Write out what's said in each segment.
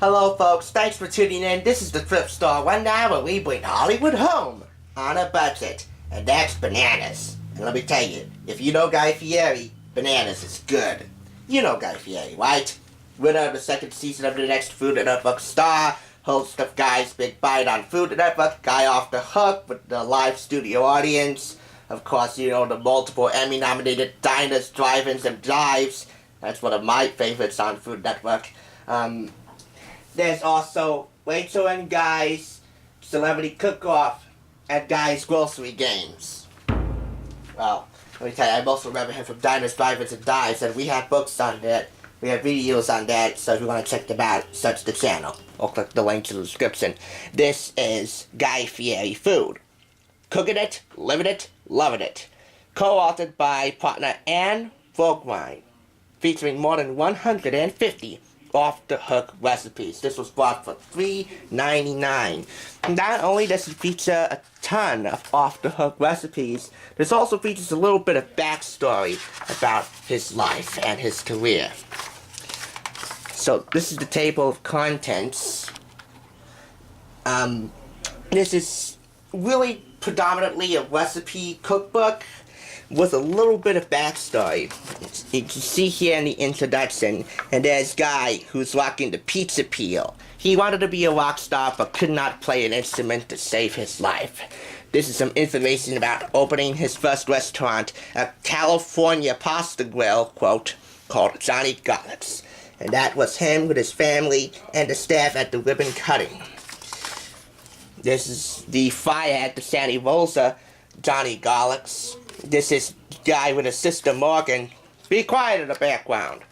Hello folks, thanks for tuning in. This is the Thrift Store, one night where we bring Hollywood home on a budget, and that's bananas. And let me tell you, if you know Guy Fieri, bananas is good. You know Guy Fieri, right? Winner of the second season of the next Food Network star, host of Guy's Big Bite on Food Network, Guy off the hook with the live studio audience. Of course, you know the multiple Emmy-nominated diners, drive-ins, and dives. That's one of my favorites on Food Network. There's also Rachel and Guy's Celebrity Cook-Off at Guy's Grocery Games. Well, let me tell you, I most remember him from Diners, Drive-Ins, and Dives, and we have books on that. We have videos on that, so if you want to check them out, search the channel, or click the link to the description. This is Guy Fieri Food. Cooking it, living it, loving it. Co-authored by partner Anne Vogwine, featuring more than 150 off-the-hook recipes. This was bought for $3.99. Not only does it feature a ton of off-the-hook recipes, this also features a little bit of backstory about his life and his career. So this is the table of contents. This is really predominantly a recipe cookbook with a little bit of backstory. You can see here in the introduction, and there's Guy, who's rocking the pizza peel. He wanted to be a rock star, but could not play an instrument to save his life. This is some information about opening his first restaurant, a California pasta grill, quote, called Johnny Garlics. And that was him with his family and the staff at the ribbon cutting. This is the fire at the Santa Rosa Johnny Garlics. This is Guy with his sister Morgan. Be quiet in the background.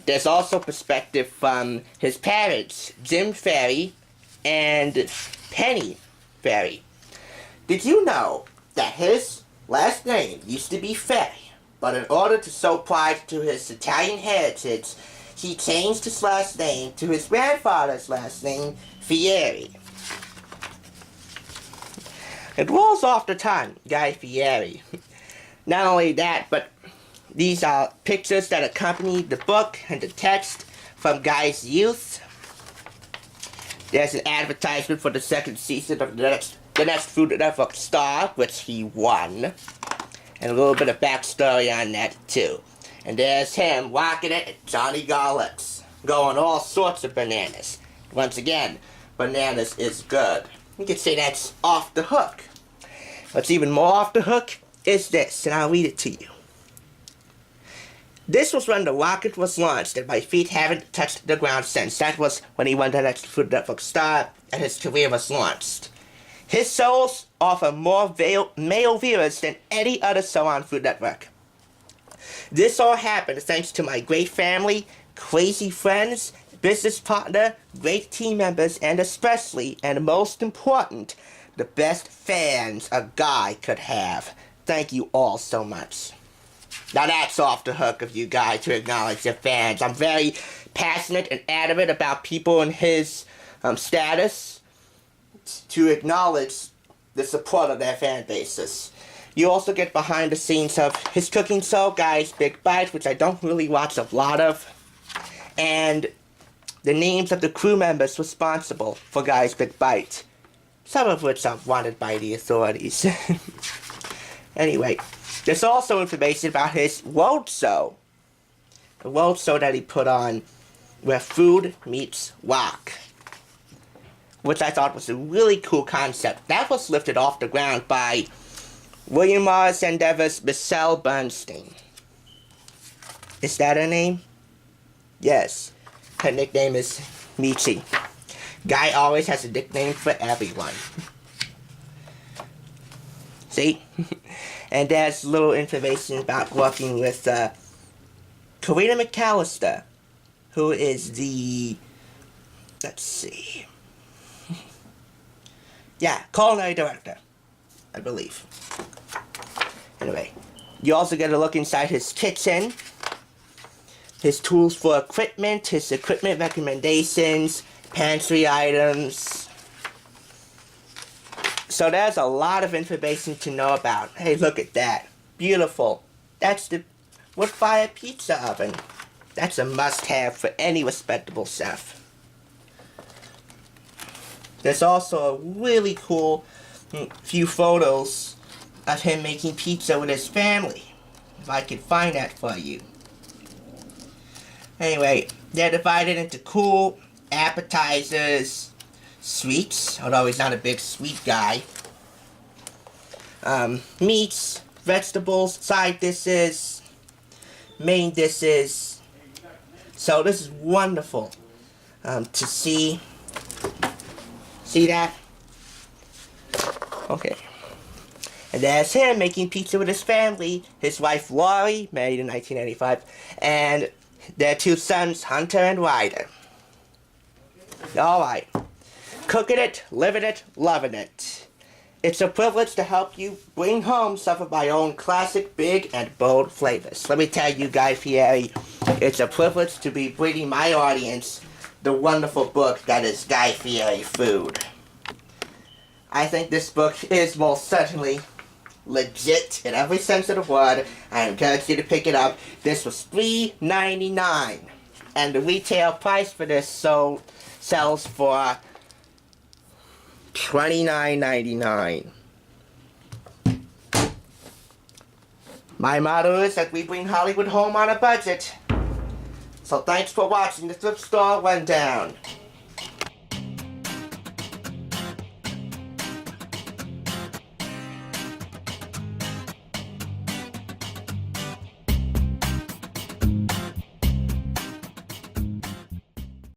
There's also perspective from his parents, Jim Fieri and Penny Fieri. Did you know that his last name used to be Fieri, but in order to show pride to his Italian heritage, he changed his last name to his grandfather's last name, Fieri. It rolls off the tongue, Guy Fieri. Not only that, but these are pictures that accompany the book and the text from Guy's youth. There's an advertisement for the second season of the next Food Network star, which he won. And a little bit of backstory on that, too. And there's him rocking it at Johnny Garlics, going all sorts of bananas. Once again, bananas is good. You could say that's off the hook. What's even more off the hook is this, and I'll read it to you. This was when the rocket was launched, and my feet haven't touched the ground since. That was when he won the next Food Network star, and his career was launched. His shows offer more male viewers than any other show on Food Network. This all happened thanks to my great family, crazy friends, business partner, great team members, and especially, and most important, the best fans a guy could have. Thank you all so much. Now that's off the hook of you guys to acknowledge your fans. I'm very passionate and adamant about people in his status to acknowledge the support of their fan bases. You also get behind the scenes of his cooking show, Guy's Big Bite, which I don't really watch a lot of, and the names of the crew members responsible for Guy's Big Bite, some of which are wanted by the authorities. Anyway, there's also information about his road show. The road show that he put on where food meets rock, which I thought was a really cool concept. That was lifted off the ground by William Morris Endeavor's Michelle Bernstein. Is that her name? Yes. Her nickname is Michi. Guy always has a nickname for everyone. See? And there's little information about working with Karina McAllister, who is the, let's see, yeah, culinary director, I believe. Anyway, you also get a look inside his kitchen, his tools for equipment, his equipment recommendations, pantry items. So there's a lot of information to know about. Hey, look at that. Beautiful. That's the wood-fired pizza oven. That's a must-have for any respectable chef. There's also a really cool few photos of him making pizza with his family. If I could find that for you. Anyway, they're divided into cool appetizers, sweets, although he's not a big sweet guy, meats, vegetables, side dishes, main dishes. So this is wonderful to see. See that? Okay. And there's him making pizza with his family, his wife Lori, married in 1985, and their two sons, Hunter and Ryder. Alright. Cooking it, living it, loving it. It's a privilege to help you bring home some of my own classic, big, and bold flavors. Let me tell you, Guy Fieri, it's a privilege to be bringing my audience the wonderful book that is Guy Fieri Food. I think this book is most certainly legit in every sense of the word. I encourage you to pick it up. This was $3.99, and the retail price for this sells for $29.99. My motto is that we bring Hollywood home on a budget. So thanks for watching the Thrift Store Rundown.